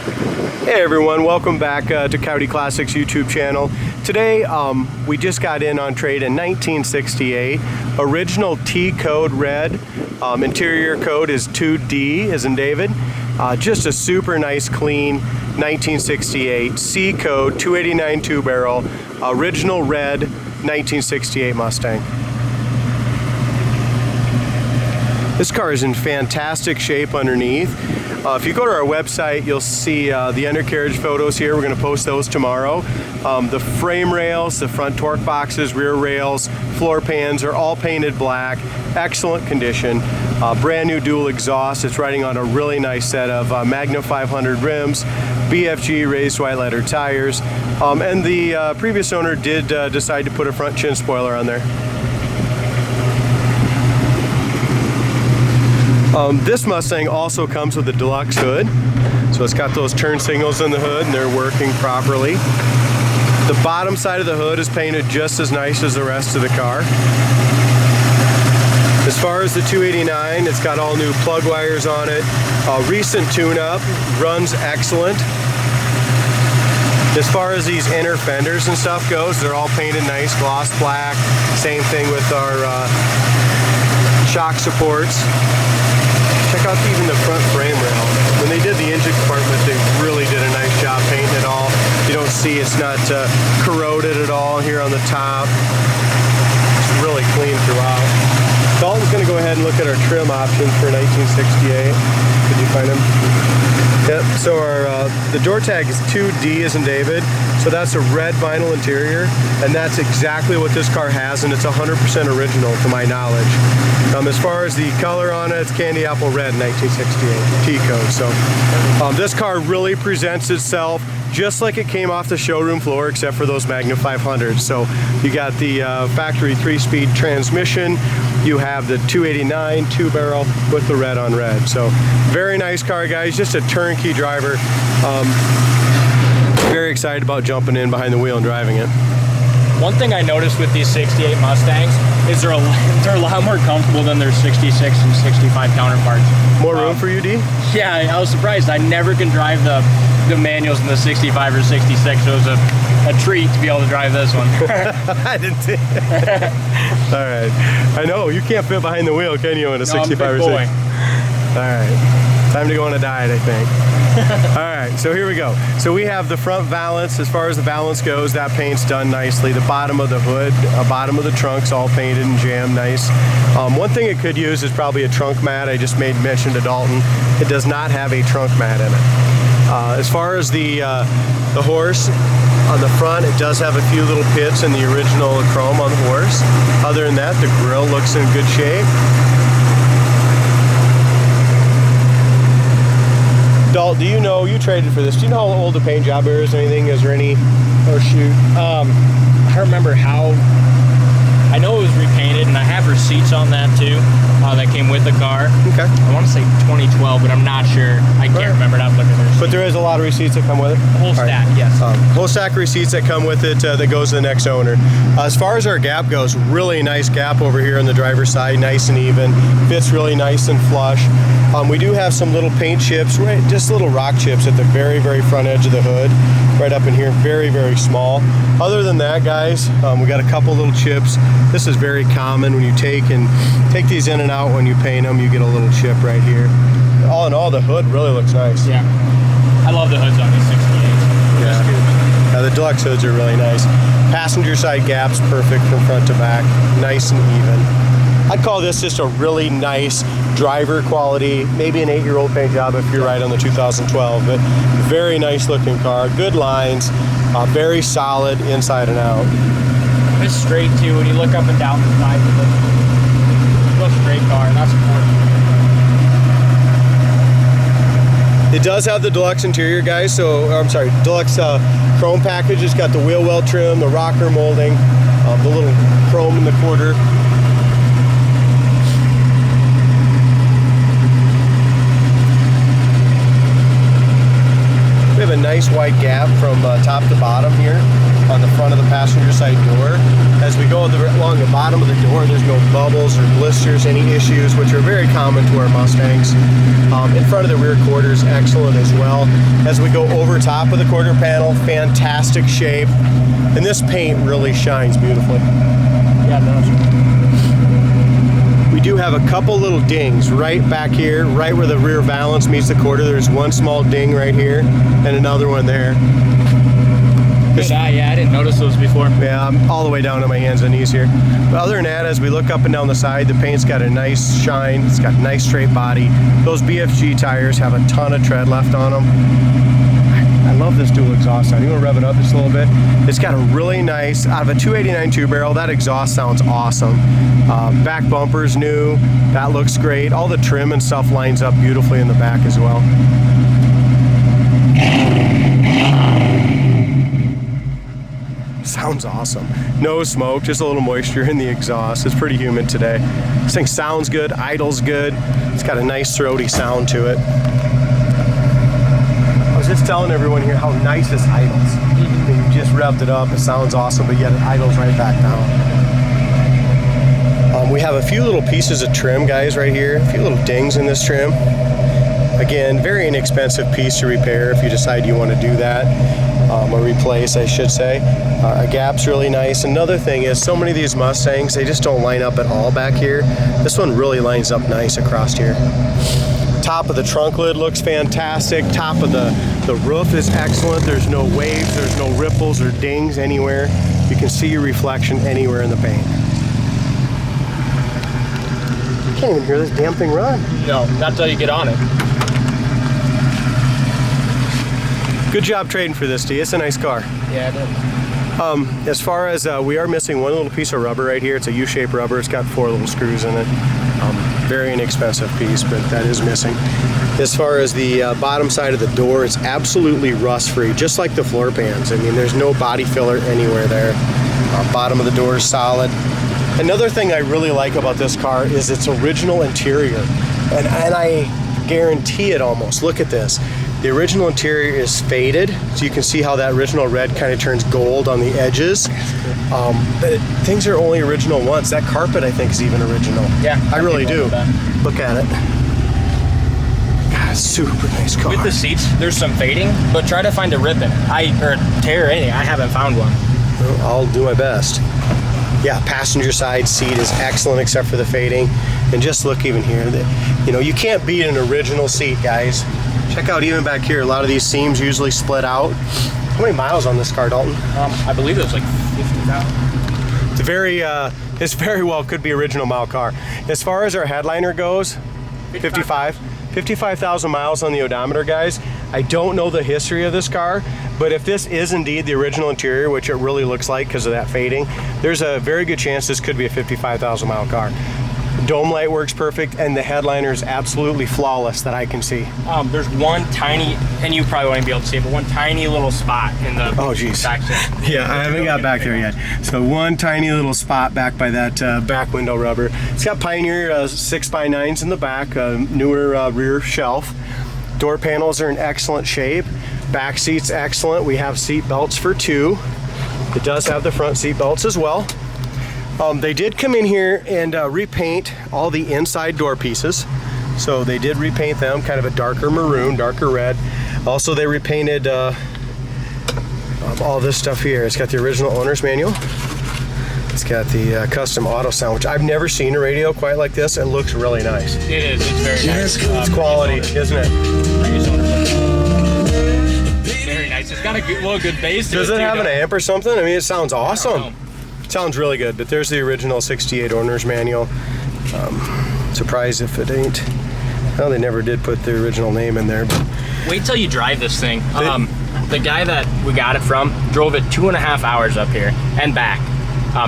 Hey everyone, welcome back to Coyote Classics YouTube channel. Today we just got in on trade in 1968, original T code red, interior code is 2D as in David. Just a super nice clean 1968 C code 289 two barrel, original red 1968 Mustang. This car is in fantastic shape underneath. If you go to our website, you'll see the undercarriage photos here. We're going to post those tomorrow. The frame rails, the front torque boxes, rear rails, floor pans are all painted black. Excellent condition. Brand new dual exhaust. It's riding on a really nice set of Magna 500 rims, BFG raised white letter tires, and the previous owner did decide to put a front chin spoiler on there. This Mustang also comes with a deluxe hood, so it's got those turn signals in the hood and they're working properly. The bottom side of the hood is painted just as nice as the rest of the car. As far as the 289, it's got all new plug wires on it, recent tune-up, runs excellent. As far as these inner fenders and stuff goes, they're all painted nice, gloss black. Same thing with our shock supports. Check out even the front frame rail. When they did the engine compartment, they really did a nice job painting it all. You don't see it's not corroded at all here on the top. It's really clean throughout. Dalton's going to go ahead and look at our trim options for 1968. Did you find them? Yep. So the door tag is 2D as in David. So that's a red vinyl interior, and that's exactly what this car has, and it's 100% original to my knowledge. As far as the color on it, it's candy apple red 1968 T code. So this car really presents itself just like it came off the showroom floor, except for those Magna 500s. So you got the factory 3-speed transmission. You have the 289 two-barrel with the red on red. So very nice car, guys. Just a turnkey driver. Very excited about jumping in behind the wheel and driving it. One thing I noticed with these 68 Mustangs is they're a lot more comfortable than their 66 and 65 counterparts. More room for you, D? Yeah, I was surprised. I never can drive the manuals in the 65 or 66, so it was a treat to be able to drive this one. I didn't see it. All right. I know, you can't fit behind the wheel, can you, in a 65 or 60? All right. Time to go on a diet, I think. All right, so here we go. So we have the front valance. As far as the valance goes, that paint's done nicely. The bottom of the hood, bottom of the trunk's all painted and jammed nice. One thing it could use is probably a trunk mat. I just made mention to Dalton. It does not have a trunk mat in it. As far as the horse, on the front, it does have a few little pits in the original chrome on the horse. Other than that, the grille looks in good shape. Dalt, do you know, you traded for this, do you know how old the paint job is or anything? Is there any, or shoot? I don't remember how. I know it was repainted, and I have receipts on that too, that came with the car. Okay. I want to say 2012, but I'm not sure. I can't remember. I'm looking at the receipts. But there is a lot of receipts that come with it? The whole stack, yes. Whole stack of receipts that come with it that goes to the next owner. As far as our gap goes, really nice gap over here on the driver's side, nice and even. Fits really nice and flush. We do have some little paint chips, right? Just little rock chips at the very, very front edge of the hood. Right up in here, very, very small. Other than that, guys, we got a couple little chips. This is very common when you take these in and out when you paint them, you get a little chip right here. All in all, the hood really looks nice. Yeah, I love the hoods on these 68s. Yeah, the deluxe hoods are really nice. Passenger side gap's perfect from front to back, nice and even. I'd call this just a really nice driver quality, maybe an 8-year-old paint job if you're right on the 2012, but very nice looking car, good lines, very solid inside and out. It's straight too. When you look up and down the side, it's a straight car, and that's important. It does have the deluxe interior, guys. So, I'm sorry, deluxe chrome package. It's got the wheel well trim, the rocker molding, the little chrome in the quarter. We have a nice wide gap from top to bottom here on the front of the passenger side door. As we go along the bottom of the door, there's no bubbles or blisters, any issues, which are very common to our Mustangs. In front of the rear quarter is excellent as well. As we go over top of the quarter panel, fantastic shape. And this paint really shines beautifully. Yeah, it does. We do have a couple little dings right back here, right where the rear valance meets the quarter. There's one small ding right here and another one there. Good eye, yeah, I didn't notice those before. Yeah, I'm all the way down on my hands and knees here. But other than that, as we look up and down the side, the paint's got a nice shine. It's got a nice straight body. Those BFG tires have a ton of tread left on them. I love this dual exhaust sound. You want to rev it up just a little bit? It's got a really nice, out of a 289 two-barrel, that exhaust sounds awesome. Back bumper's new. That looks great. All the trim and stuff lines up beautifully in the back as well. Sounds awesome. No smoke, just a little moisture in the exhaust. It's pretty humid today. This thing sounds good, idles good. It's got a nice throaty sound to it. I was just telling everyone here how nice this idles. I mean, you just revved it up, it sounds awesome, but yet it idles right back down. We have a few little pieces of trim, guys, right here. A few little dings in this trim. Again, very inexpensive piece to repair if you decide you want to do that. Or replace, I should say. A gap's really nice. Another thing is, so many of these Mustangs, they just don't line up at all back here. This one really lines up nice across here. Top of the trunk lid looks fantastic. Top of the roof is excellent. There's no waves, there's no ripples or dings anywhere. You can see your reflection anywhere in the paint. You can't even hear this damn thing run. No, not until you get on it. Good job trading for this, D. It's a nice car. Yeah, it is. As far as we are missing one little piece of rubber right here. It's a U-shaped rubber. It's got 4 little screws in it. Very inexpensive piece, but that is missing. As far as the bottom side of the door, it's absolutely rust-free, just like the floor pans. I mean, there's no body filler anywhere there. Bottom of the door is solid. Another thing I really like about this car is its original interior, and I guarantee it almost. Look at this. The original interior is faded, so you can see how that original red kind of turns gold on the edges. But things are only original once. That carpet, I think, is even original. Yeah, I really do. Look at it. God, super nice car. With the seats, there's some fading, but try to find a rip in it. Or tear or anything. I haven't found one. Well, I'll do my best. Yeah, passenger side seat is excellent except for the fading. And just look even here. You know, you can't beat an original seat, guys. Check out even back here. A lot of these seams usually split out. How many miles on this car, Dalton? I believe it was like 50,000. It's very well could be original mile car. As far as our headliner goes, 55,000 miles on the odometer, guys. I don't know the history of this car, but if this is indeed the original interior, which it really looks like because of that fading, there's a very good chance this could be a 55,000 mile car. Dome light works perfect, and the headliner is absolutely flawless that I can see. There's one tiny, and you probably won't be able to see it, but one tiny little spot in the section. Yeah, I haven't got back there yet. So one tiny little spot back by that back window rubber. It's got Pioneer 6x9s in the back, newer rear shelf. Door panels are in excellent shape. Back seat's excellent. We have seat belts for 2. It does have the front seat belts as well. They did come in here and repaint all the inside door pieces. So they did repaint them, kind of a darker maroon, darker red. Also, they repainted all this stuff here. It's got the original owner's manual. It's got the custom auto sound, which I've never seen a radio quite like this. It looks really nice. It is. It's very nice. It's quality, isn't it? Very nice. It's got a good bass. Does it have an amp or something? I mean, it sounds awesome. Sounds really good, but there's the original 68 owner's manual. Surprised if it ain't. Well, they never did put the original name in there. But wait till you drive this thing. The guy that we got it from drove it 2.5 hours up here and back.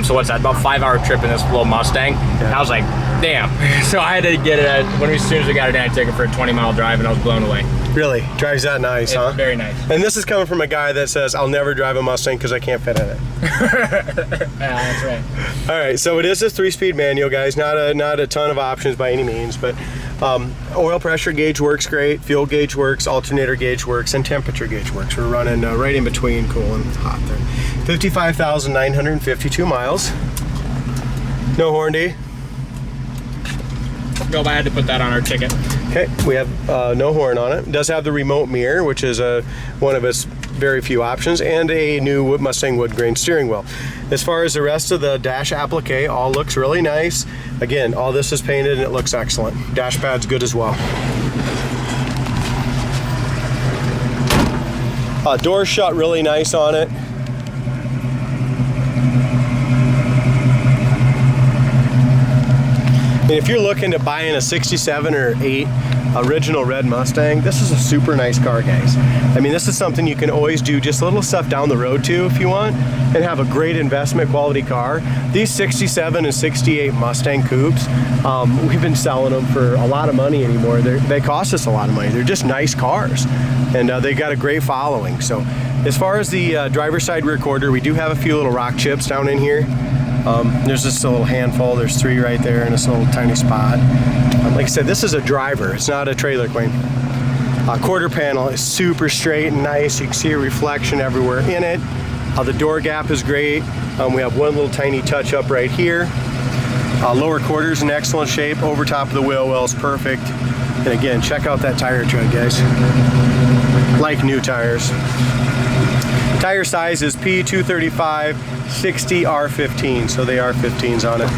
So what's that? About 5-hour trip in this little Mustang. Yeah. And I was like, damn. So I had to get it as soon as we got it in, I took it for a 20-mile drive, and I was blown away. Really? Drives that nice, huh? Very nice. And this is coming from a guy that says, I'll never drive a Mustang because I can't fit in it. Yeah, that's right. All right, so it is a 3-speed manual, guys. Not a ton of options by any means, but Oil pressure gauge works great, fuel gauge works, alternator gauge works, and temperature gauge works. We're running right in between cool and hot there. 55,952 miles. No horn D. Nope, I had to put that on our ticket. Okay, we have no horn on it. It does have the remote mirror, which is one of its very few options, and a new Mustang wood grain steering wheel. As far as the rest of the dash applique, all looks really nice. Again, all this is painted and it looks excellent. Dash pad's good as well. Doors shut really nice on it. And if you're looking to buy in a 67 or 8 original red Mustang, this is a super nice car, guys. I mean, this is something you can always do just a little stuff down the road to if you want, and have a great investment quality car. These 67 and 68 Mustang Coupes, we've been selling them for a lot of money anymore. They cost us a lot of money. They're just nice cars, and they got a great following. So as far as the driver's side rear quarter, we do have a few little rock chips down in here. There's just a little handful. There's 3 right there in this little tiny spot. Like I said, this is a driver. It's not a trailer queen. Quarter panel is super straight and nice. You can see a reflection everywhere in it. The door gap is great. We have one little tiny touch up right here. Lower quarters in excellent shape. Over top of the wheel well is perfect. And again, check out that tire tread, guys. Like new tires. Tire size is P235 60 R15, so they are 15s on it.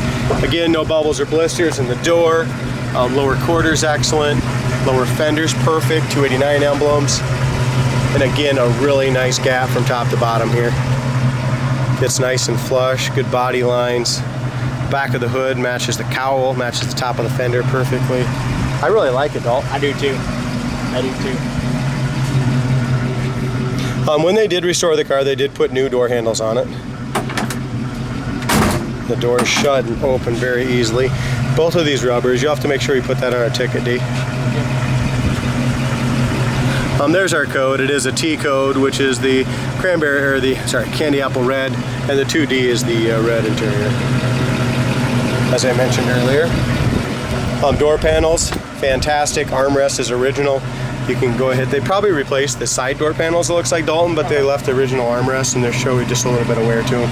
Again, no bubbles or blisters in the door. Lower quarters excellent. Lower fenders perfect, 289 emblems. And again, a really nice gap from top to bottom here. It's nice and flush, good body lines. Back of the hood matches the cowl, matches the top of the fender perfectly. I really like it, Dalton. I do too. I do too. When they did restore the car, they did put new door handles on it. The doors shut and open very easily. Both of these rubbers, you have to make sure you put that on our ticket, D. There's our code. It is a T code, which is the cranberry, or the, sorry, candy apple red, and the 2D is the red interior, as I mentioned earlier. Door panels, fantastic. Armrest is original. You can go ahead. They probably replaced the side door panels, it looks like, Dalton, but they left the original armrest and they're showing just a little bit of wear to them.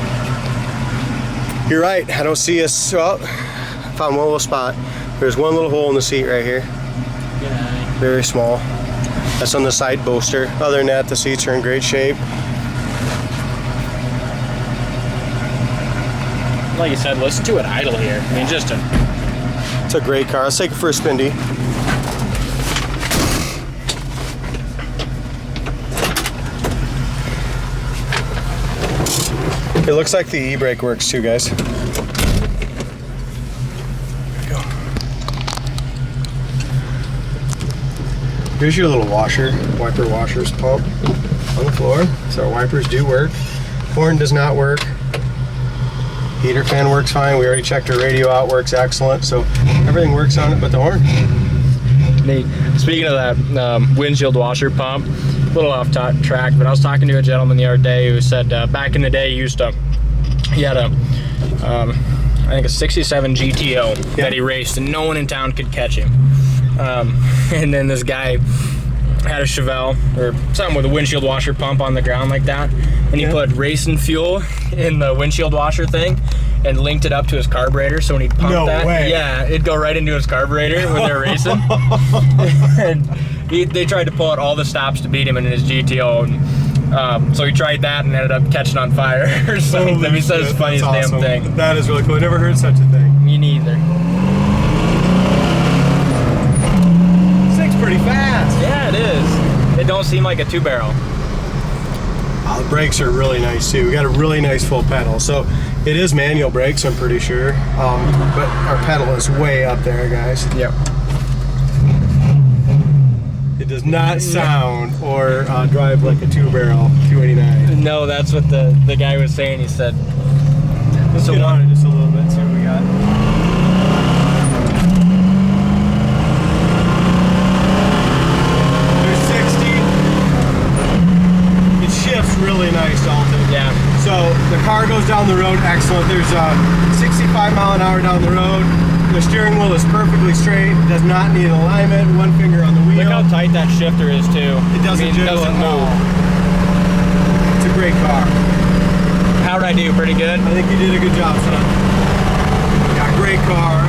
You're right, I don't see us. Oh, found one little spot. There's one little hole in the seat right here. Very small. That's on the side bolster. Other than that, the seats are in great shape. Like you said, listen to it idle here. I mean, it's a great car. Let's take it for a spin, D. It looks like the e-brake works too, guys. There we go. Here's your little washer, wiper washers pump on the floor. So our wipers do work. Horn does not work. Heater fan works fine. We already checked our radio out, works excellent. So everything works on it but the horn. Neat. Speaking of that windshield washer pump, a little off track, but I was talking to a gentleman the other day who said back in the day he had a I think a 67 GTO that he raced and no one in town could catch him. And then this guy had a Chevelle or something with a windshield washer pump on the ground like that, and he put racing fuel in the windshield washer thing and linked it up to his carburetor, so when he'd pump yeah, it'd go right into his carburetor when they're racing. And they tried to pull out all the stops to beat him in his GTO, and so he tried that and ended up catching on fire or something. He said it's the funniest damn thing. That is really cool. I never heard such a thing. Me neither. This thing's pretty fast. Yeah, it is. It don't seem like a 2-barrel. The brakes are really nice too. We got a really nice full pedal. So it is manual brakes, I'm pretty sure. But our pedal is way up there, guys. Yep. It does not sound or drive like a 2-barrel 289. No, that's what the guy was saying. He said. Let's get on it just a little bit, see what we got. There's 60. It shifts really nice, Dalton. Yeah. So the car goes down the road excellent. There's 65 mile an hour down the road. The steering wheel is perfectly straight, does not need alignment, one finger on the wheel. Look how tight that shifter is too. It doesn't jiggle at all. It's a great car. How'd I do? Pretty good? I think you did a good job, son. Yeah, great car.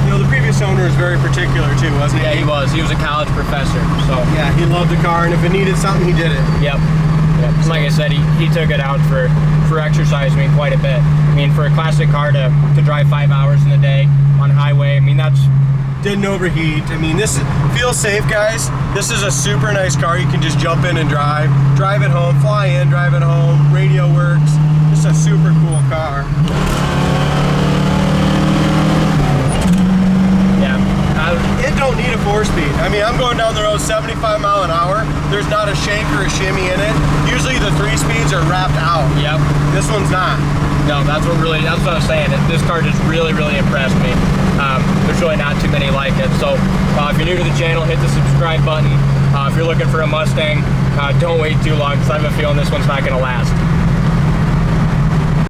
You know, the previous owner is very particular too, wasn't he? Yeah, he was. He was a college professor, so. Yeah, he loved the car, and if it needed something, he did it. Yep. Like I said, he took it out for exercise, I mean, quite a bit. I mean, for a classic car to drive 5 hours in a day on highway, I mean, that's... Didn't overheat. I mean, this feels safe, guys. This is a super nice car. You can just jump in and drive it home, fly in, drive it home, radio works. This is a super cool car. Yeah. It don't need a 4-speed. I mean, I'm going down the road 75 mile an hour. There's not a shake or a shimmy in it. Usually the 3-speeds are wrapped out. Yep. This one's not. No, that's what I was saying. This car just really, really impressed me. There's really not too many like it. So if you're new to the channel, hit the subscribe button. If you're looking for a Mustang, don't wait too long because I have a feeling this one's not going to last.